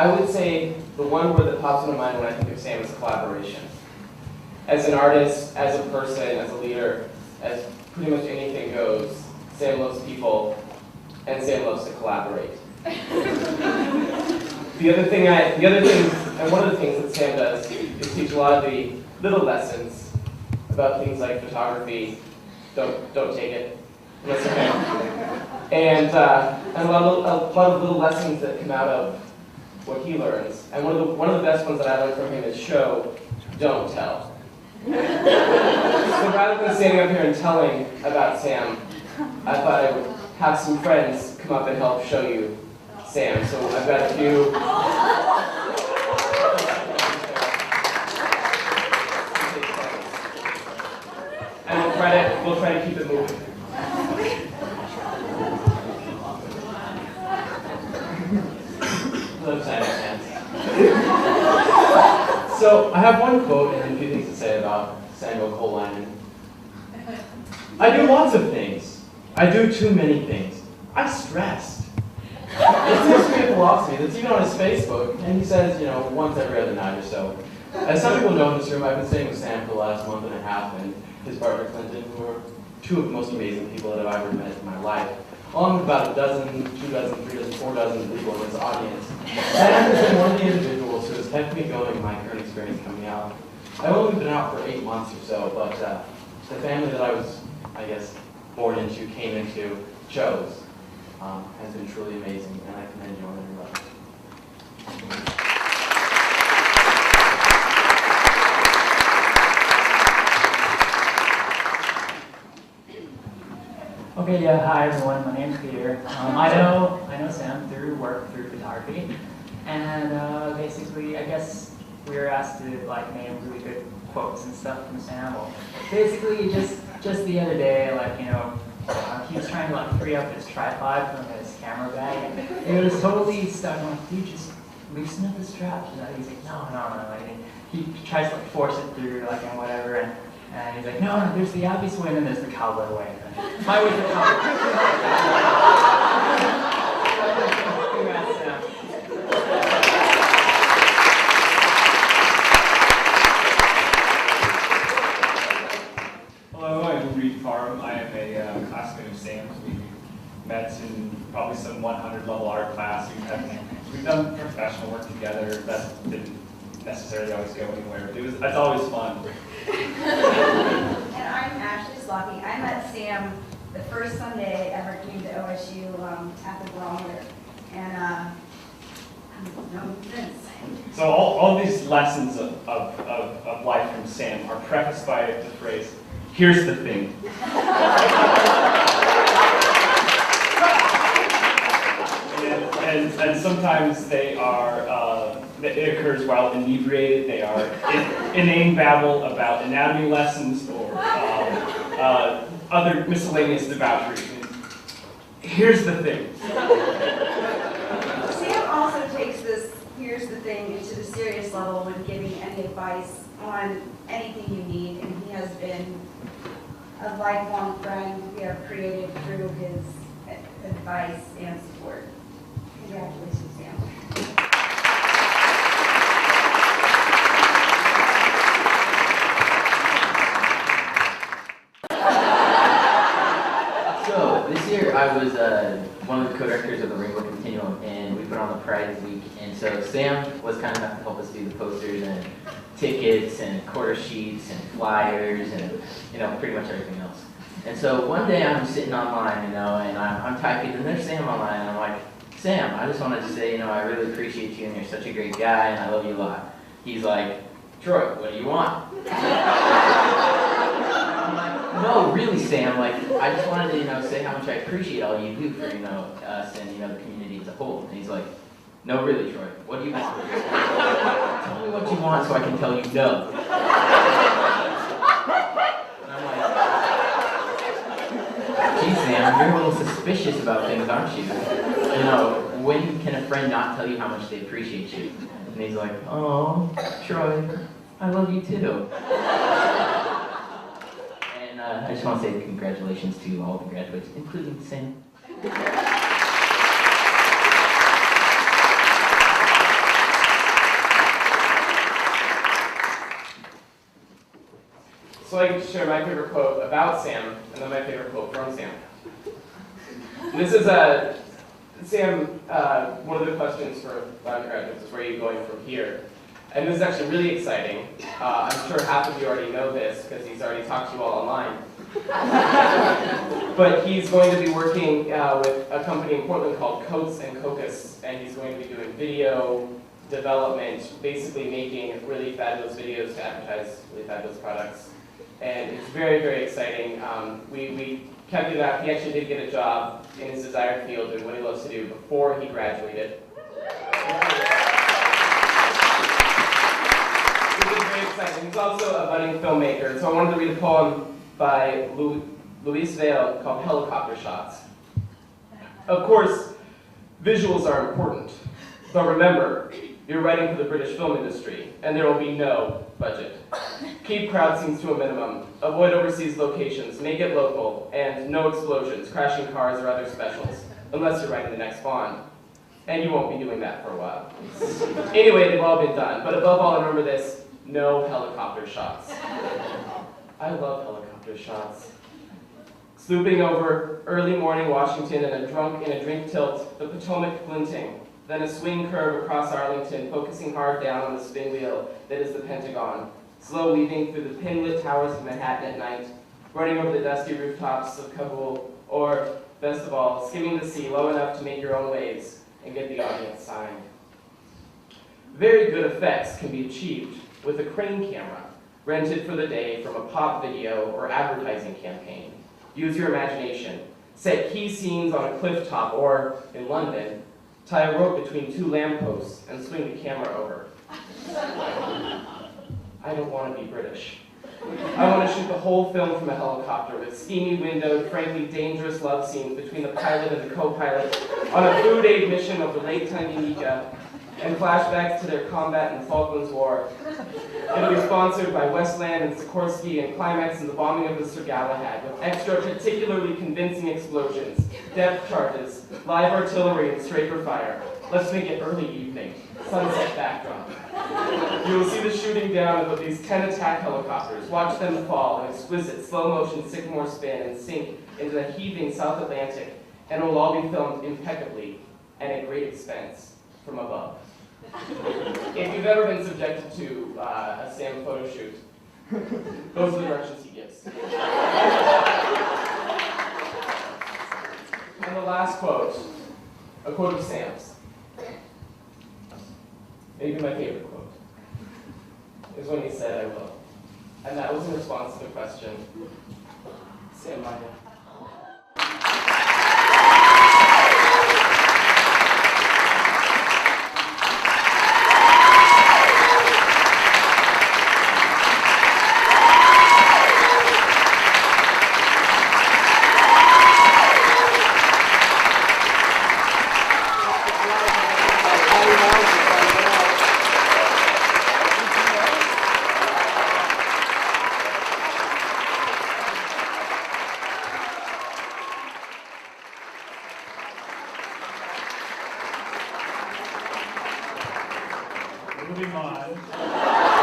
I would say the one word that pops into mind when I think of Sam is collaboration. As an artist, as a person, as a leader, as pretty much anything goes, Sam loves people, and Sam loves to collaborate. One of the things that Sam does is teach a lot of the little lessons about things like photography. Don't take it, unless you can. And a lot of little lessons that come out of what he learns. And one of the best ones that I learned from him is show, don't tell. So rather than standing up here and telling about Sam, I thought I would have some friends come up and help show you Sam. So I've got a few. And we'll try to keep it moving. So I have one quote and a few things to say about Samuel Colleinen. I do lots of things. I do too many things. I'm stressed. It seems to be a philosophy that's even on his Facebook, and he says, once every other night or so. As some people know in this room, I've been staying with Sam for the last month and a half, and his partner Clinton, who are two of the most amazing people that I've ever met in my life, along with about a dozen, 2 dozen, 3 dozen, 4 dozen people in this audience. Sam has been one of the individuals who has kept me going in my current experience coming out. I've only been out for 8 months or so, but the family that I was, born into, came into, chose, has been truly amazing, and I commend you on every level. Okay, yeah, hi everyone, my name's Peter. I know Sam through work, through photography, and basically, I guess we were asked to name really good quotes and stuff from Sam. Well, basically, just the other day, he was trying to free up his tripod from his camera bag, and it was totally stuck. I'm like, dude, just loosen up the straps. And he's like, no. He tries to force it through, and whatever, and he's like, no, there's the obvious way, and then there's the cowboy way. My way's the cowboy. Congrats, Sam. Hello, I'm Reed Farm. I am a classmate of Sam's. We met in probably some 100-level art class. We've done professional work together. That didn't necessarily always go anywhere, but it's always fun. And I'm Ashley Slocky. I met Sam the first Sunday I ever came to OSU at the Barometer, and I've known him since. So all these lessons of life from Sam are prefaced by the phrase, "Here's the thing." and sometimes they are, it occurs while inebriated. They are inane babble about anatomy lessons or other miscellaneous debauchery. Here's the thing. Sam also takes this "here's the thing" into the serious level when giving any advice on anything you need, and he has been a lifelong friend we have created through his advice and support. Congratulations, Sam. So this year I was one of the co-directors of the Rainbow Continuum, and we put on the Pride Week. And so Sam was kind enough to help us do the posters and tickets and quarter sheets and flyers and pretty much everything else. And so one day I'm sitting online, and I'm typing, and there's Sam online, and I'm like, Sam, I just wanted to say, I really appreciate you, and you're such a great guy, and I love you a lot. He's like, Troy, what do you want? I'm like, no, really, Sam, I just wanted to, say how much I appreciate all you do for, us and, the community as a whole. And he's like, no, really, Troy, what do you want? Tell me what you want so I can tell you no. And I'm like, geez, Sam, you're a little suspicious about things, aren't you? When can a friend not tell you how much they appreciate you? And he's like, oh, Troy, I love you too. And I just want to say congratulations to all the graduates, including Sam. so I get to share my favorite quote about Sam, and then my favorite quote from Sam. And this is Sam, one of the questions for undergraduates is where are you going from here? And this is actually really exciting. I'm sure half of you already know this because he's already talked to you all online. But he's going to be working with a company in Portland called Coats and Cocos, and he's going to be doing video development, basically making really fabulous videos to advertise really fabulous products. And it's very, very exciting. We kept it up. He actually did get a job in his desired field and what he loves to do before he graduated. Which is very exciting. He's also a budding filmmaker. So I wanted to read a poem by Louise Vale called Helicopter Shots. Of course, visuals are important, but remember, you're writing for the British film industry, and there will be no budget. Keep crowd scenes to a minimum, avoid overseas locations, make it local, and no explosions, crashing cars, or other specials, unless you're writing the next Bond. And you won't be doing that for a while. Anyway, they've all been done, but above all, remember this, no helicopter shots. I love helicopter shots. Slooping over early morning Washington in a drink tilt, the Potomac glinting, then a swing curve across Arlington, focusing hard down on the spin wheel that is the Pentagon, slow weaving through the pinlit towers of Manhattan at night, running over the dusty rooftops of Kabul, or, best of all, skimming the sea low enough to make your own waves and get the audience signed. Very good effects can be achieved with a crane camera, rented for the day from a pop video or advertising campaign. Use your imagination. Set key scenes on a cliff top or, in London, tie a rope between two lampposts and swing the camera over. I don't want to be British. I want to shoot the whole film from a helicopter with steamy windowed, frankly dangerous love scenes between the pilot and the co-pilot on a food aid mission over Lake Tanganyika and flashbacks to their combat in the Falklands War. It'll be sponsored by Westland and Sikorsky and climax in the bombing of the Sir Galahad with extra particularly convincing explosions, depth charges, live artillery, and Straker fire. Let's make it early evening, sunset backdrop. You will see the shooting down of these 10 attack helicopters. Watch them fall in exquisite slow-motion sycamore spin and sink into the heaving South Atlantic, and it will all be filmed impeccably and at great expense from above. If you've ever been subjected to a Sam photo shoot, those are the directions he gives. And the last quote, a quote of Sam's. Maybe my favorite quote, is when he said, "I will." And that was in response to the question, Sam Maya. Moving on.